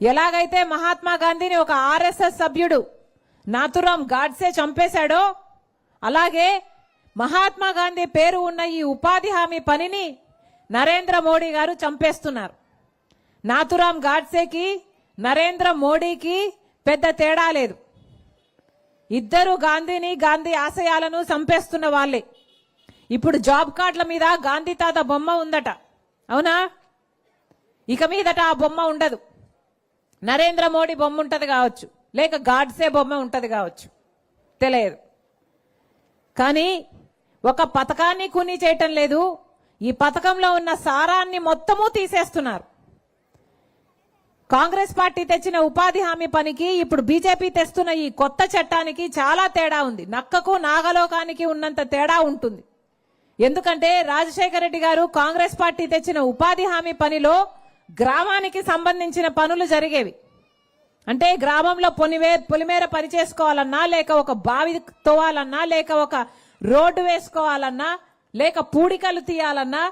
ఎలాగైతే మహాత్మా గాంధీని ఒక ఆర్ఎస్ఎస్ సభ్యుడు నాథురామ్ గాడ్సే చంపేశాడో అలాగే మహాత్మా గాంధీ పేరు ఉన్న ఈ ఉపాధి హామీ పనిని నరేంద్ర మోడీ గారు చంపేస్తున్నారు. నాథురామ్ గాడ్సేకి నరేంద్ర మోడీకి పెద్ద తేడా లేదు. ఇద్దరు గాంధీని గాంధీ ఆశయాలను చంపేస్తున్న వాళ్ళే. ఇప్పుడు జాబ్ కార్డుల మీద గాంధీ తాత బొమ్మ ఉందట, అవునా? ఇక మీదట ఆ బొమ్మ ఉండదు. నరేంద్ర మోడీ బొమ్మ ఉంటది కావచ్చు, లేక గాడ్సే బొమ్మ ఉంటది కావచ్చు, తెలియదు. కానీ ఒక పథకాన్ని కూనీ చేయటం లేదు, ఈ పథకంలో ఉన్న సారాన్ని మొత్తము తీసేస్తున్నారు. కాంగ్రెస్ పార్టీ తెచ్చిన ఉపాధి హామీ పనికి ఇప్పుడు బీజేపీ తెస్తున్న ఈ కొత్త చట్టానికి చాలా తేడా ఉంది. నక్కకు నాగలోకానికి ఉన్నంత తేడా ఉంటుంది. ఎందుకంటే రాజశేఖర రెడ్డి గారు కాంగ్రెస్ పార్టీ తెచ్చిన ఉపాధి హామీ పనిలో గ్రామానికి సంబంధించిన పనులు జరిగేవి. అంటే గ్రామంలో పొలిమేర పని చేసుకోవాలన్నా, లేక ఒక బావి తోవాలన్నా, లేక ఒక రోడ్డు వేసుకోవాలన్నా, లేక పూడికలు తీయాలన్నా,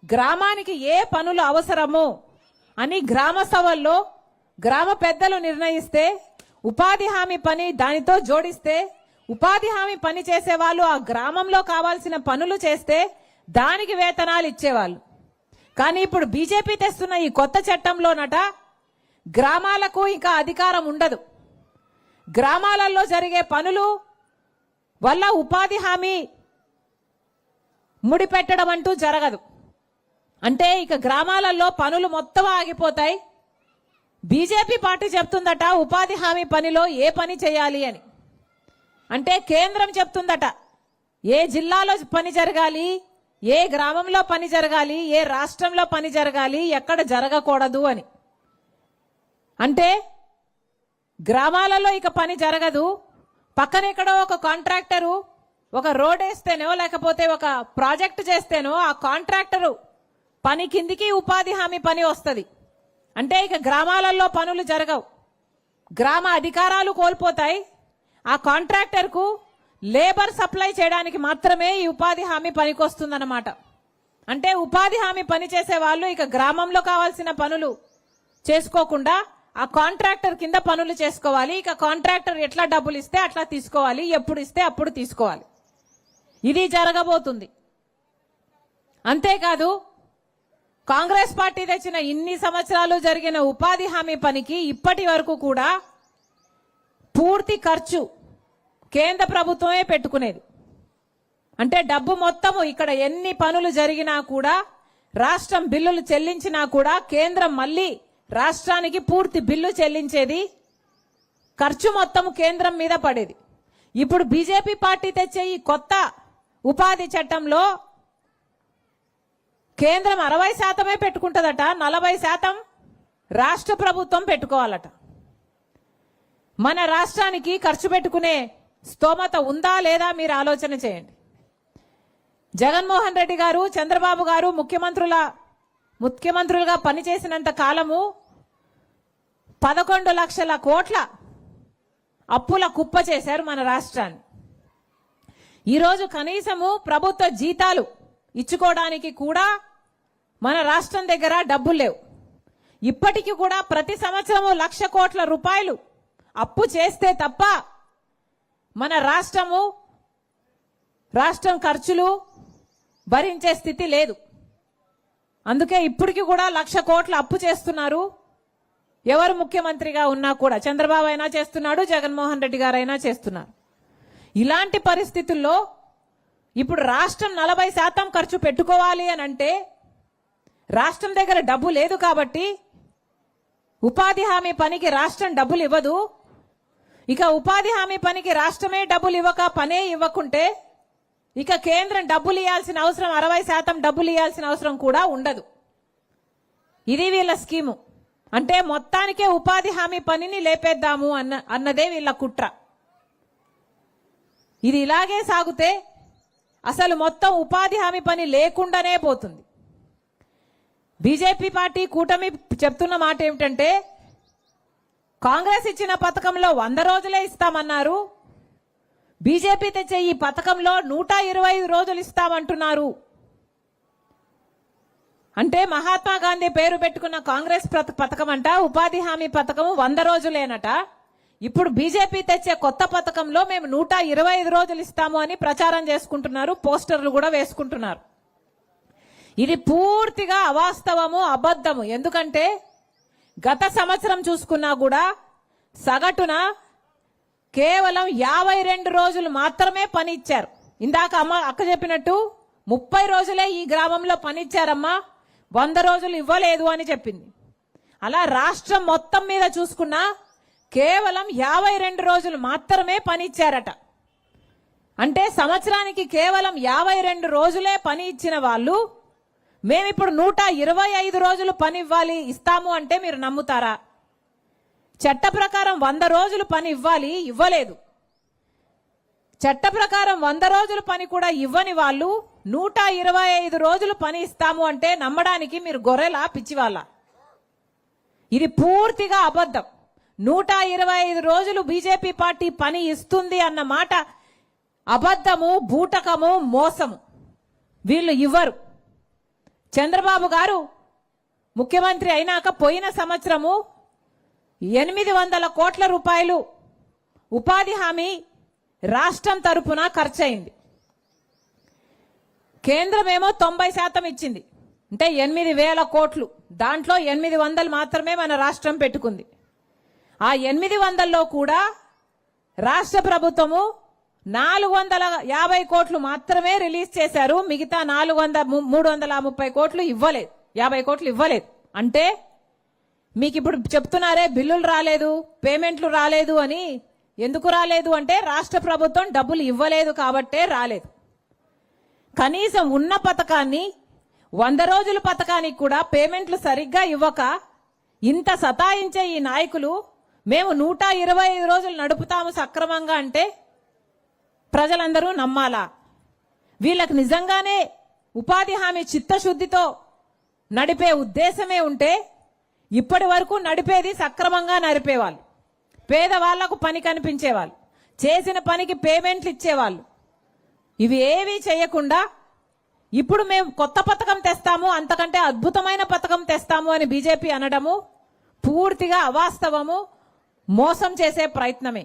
గ్రామానికి ఏ పనులు అవసరమో అని గ్రామ సభల్లో గ్రామ పెద్దలు నిర్ణయిస్తే ఉపాధి హామీ పని దానితో జోడిస్తే ఉపాధి హామీ పని చేసే వాళ్ళు ఆ గ్రామంలో కావాల్సిన పనులు చేస్తే దానికి వేతనాలు ఇచ్చేవాళ్ళు. కానీ ఇప్పుడు బీజేపీ తెస్తున్న ఈ కొత్త చట్టంలోనట గ్రామాలకు ఇంకా అధికారం ఉండదు. గ్రామాలలో జరిగే పనులు వల్ల ఉపాధి హామీ ముడిపెట్టడం అంటూ జరగదు. అంటే ఇక గ్రామాలలో పనులు మొత్తం ఆగిపోతాయి. బీజేపీ పార్టీ చెప్తుందట ఉపాధి హామీ పనిలో ఏ పని చేయాలి అని. అంటే కేంద్రం చెప్తుందట ఏ జిల్లాలో పని జరగాలి, ఏ గ్రామంలో పని జరగాలి, ఏ రాష్ట్రంలో పని జరగాలి, ఎక్కడ జరగకూడదు అని. అంటే గ్రామాలలో ఇక పని జరగదు. పక్కన ఎక్కడో ఒక కాంట్రాక్టరు ఒక రోడ్ వేస్తేనో లేకపోతే ఒక ప్రాజెక్టు చేస్తేనో ఆ కాంట్రాక్టరు పని కిందికి ఉపాధి హామీ పని వస్తుంది. అంటే ఇక గ్రామాలలో పనులు జరగవు, గ్రామ అధికారాలు కోల్పోతాయి. ఆ కాంట్రాక్టర్కు లేబర్ సప్లై చేయడానికి మాత్రమే ఈ ఉపాధి హామీ పనికి వస్తుందన్నమాట. అంటే ఉపాధి హామీ పని చేసే వాళ్ళు ఇక గ్రామంలో కావాల్సిన పనులు చేసుకోకుండా ఆ కాంట్రాక్టర్ కింద పనులు చేసుకోవాలి. ఇక కాంట్రాక్టర్ ఎట్లా డబ్బులు ఇస్తే అట్లా తీసుకోవాలి, ఎప్పుడు ఇస్తే అప్పుడు తీసుకోవాలి. ఇది జరగబోతుంది. అంతేకాదు కాంగ్రెస్ పార్టీ తెచ్చిన ఇన్ని సంవత్సరాలు జరిగిన ఉపాధి హామీ పనికి ఇప్పటి వరకు కూడా పూర్తి ఖర్చు కేంద్ర ప్రభుత్వమే పెట్టుకునేది. అంటే డబ్బు మొత్తము ఇక్కడ ఎన్ని పనులు జరిగినా కూడా రాష్ట్రం బిల్లులు చెల్లించినా కూడా కేంద్రం మళ్ళీ రాష్ట్రానికి పూర్తి బిల్లు చెల్లించేది. ఖర్చు మొత్తం కేంద్రం మీద పడేది. ఇప్పుడు బీజేపీ పార్టీ తెచ్చే ఈ కొత్త ఉపాధి చట్టంలో కేంద్రం 60% పెట్టుకుంటుందట, 40% రాష్ట్ర ప్రభుత్వం పెట్టుకోవాలట. మన రాష్ట్రానికి ఖర్చు పెట్టుకునే స్తోమత ఉందా లేదా మీరు ఆలోచన చేయండి. జగన్మోహన్ రెడ్డి గారు, చంద్రబాబు గారు ముఖ్యమంత్రులుగా పనిచేసినంత కాలము 11 లక్షల కోట్ల అప్పుల కుప్ప చేశారు మన రాష్ట్రాన్ని. ఈరోజు కనీసము ప్రభుత్వ జీతాలు ఇచ్చుకోవడానికి కూడా మన రాష్ట్రం దగ్గర డబ్బులు లేవు. ఇప్పటికీ కూడా ప్రతి సంవత్సరము 1,00,000 కోట్ల రూపాయలు అప్పు చేస్తే తప్ప మన రాష్ట్రం ఖర్చులు భరించే స్థితి లేదు. అందుకే ఇప్పటికీ కూడా 1,00,000 కోట్ల అప్పు చేస్తున్నారు. ఎవరు ముఖ్యమంత్రిగా ఉన్నా కూడా, చంద్రబాబు అయినా చేస్తున్నాడు, జగన్మోహన్ రెడ్డి గారు అయినా చేస్తున్నారు. ఇలాంటి పరిస్థితుల్లో ఇప్పుడు రాష్ట్రం 40% ఖర్చు పెట్టుకోవాలి అని అంటే రాష్ట్రం దగ్గర డబ్బు లేదు కాబట్టి ఉపాధి హామీ పనికి రాష్ట్రం డబ్బులు ఇవ్వదు. ఇక ఉపాధి హామీ పనికి రాష్ట్రమే డబ్బులు ఇవ్వక పనే ఇవ్వకుంటే ఇక కేంద్రం డబ్బులు ఇవ్వాల్సిన అవసరం 60% డబ్బులు ఇవ్వాల్సిన అవసరం కూడా ఉండదు. ఇది వీళ్ళ స్కీము. అంటే మొత్తానికే ఉపాధి హామీ పనిని లేపేద్దాము అన్నదే వీళ్ళ కుట్ర. ఇది ఇలాగే సాగుతే అసలు మొత్తం ఉపాధి హామీ పని లేకుండానే పోతుంది. బీజేపీ పార్టీ కూటమి చెప్తున్న మాట ఏమిటంటే కాంగ్రెస్ ఇచ్చిన పథకంలో 100 రోజులే ఇస్తామన్నారు, బీజేపీ తెచ్చే ఈ పథకంలో 125 రోజులు ఇస్తామంటున్నారు. అంటే మహాత్మా గాంధీ పేరు పెట్టుకున్న కాంగ్రెస్ పథకం అంట ఉపాధి హామీ పథకం 100 రోజులేనట. ఇప్పుడు బీజేపీ తెచ్చే కొత్త పథకంలో మేము 125 రోజులు ఇస్తాము అని ప్రచారం చేసుకుంటున్నారు, పోస్టర్లు కూడా వేసుకుంటున్నారు. ఇది పూర్తిగా అవాస్తవము, అబద్ధము. ఎందుకంటే గత సంవత్సరం చూసుకున్నా కూడా సగటున కేవలం 52 రోజులు మాత్రమే పని ఇచ్చారు. ఇందాక అక్క చెప్పినట్టు 30 రోజులే ఈ గ్రామంలో పని ఇచ్చారమ్మా, 100 రోజులు ఇవ్వలేదు అని చెప్పింది. అలా రాష్ట్రం మొత్తం మీద చూసుకున్నా కేవలం 52 రోజులు మాత్రమే పని ఇచ్చారట. అంటే సంవత్సరానికి కేవలం 52 రోజులే పని ఇచ్చిన వాళ్ళు మేమిప్పుడు 125 రోజులు పని ఇస్తాము అంటే మీరు నమ్ముతారా? చట్ట ప్రకారం 100 రోజులు పని ఇవ్వలేదు. చట్ట ప్రకారం 100 రోజులు పని కూడా ఇవ్వని వాళ్ళు 125 రోజులు పని ఇస్తాము అంటే నమ్మడానికి మీరు గొర్రెలా పిచ్చివాళ్ళ? ఇది పూర్తిగా అబద్ధం. 125 రోజులు బీజేపీ పార్టీ పని ఇస్తుంది అన్న మాట అబద్ధము, బూటకము, మోసము. వీళ్ళు ఇవ్వరు. చంద్రబాబు గారు ముఖ్యమంత్రి అయినాక పోయిన సంవత్సరము 800 కోట్ల రూపాయలు ఉపాధి హామీ రాష్ట్రం తరపున ఖర్చయింది. కేంద్రమేమో 90% ఇచ్చింది, అంటే 8,000 కోట్లు. దాంట్లో 800 మాత్రమే మన రాష్ట్రం పెట్టుకుంది. ఆ 800లో కూడా రాష్ట్ర ప్రభుత్వము 450 కోట్లు మాత్రమే రిలీజ్ చేశారు. మిగతా 330 కోట్లు ఇవ్వలేదు, 50 కోట్లు ఇవ్వలేదు. అంటే మీకు ఇప్పుడు చెప్తున్నారే బిల్లులు రాలేదు, పేమెంట్లు రాలేదు అని. ఎందుకు రాలేదు అంటే రాష్ట్ర ప్రభుత్వం డబ్బులు ఇవ్వలేదు కాబట్టే రాలేదు. కనీసం ఉన్న పథకాన్ని 100 రోజుల పథకానికి కూడా పేమెంట్లు సరిగ్గా ఇవ్వక ఇంత సతాయించే ఈ నాయకులు మేము 125 రోజులు నడుపుతాము సక్రమంగా అంటే ప్రజలందరూ నమ్మాలా? వీళ్ళకి నిజంగానే ఉపాధి హామీ చిత్తశుద్ధితో నడిపే ఉద్దేశమే ఉంటే ఇప్పటి వరకు నడిపేది సక్రమంగా నడిపేవాళ్ళు, పేదవాళ్లకు పని కనిపించేవాళ్ళు, చేసిన పనికి పేమెంట్లు ఇచ్చేవాళ్ళు. ఇవి ఏవీ చేయకుండా ఇప్పుడు మేము కొత్త పథకం తెస్తాము, అంతకంటే అద్భుతమైన పథకం తెస్తాము అని బీజేపీ అనడము పూర్తిగా అవాస్తవము, మోసం చేసే ప్రయత్నమే.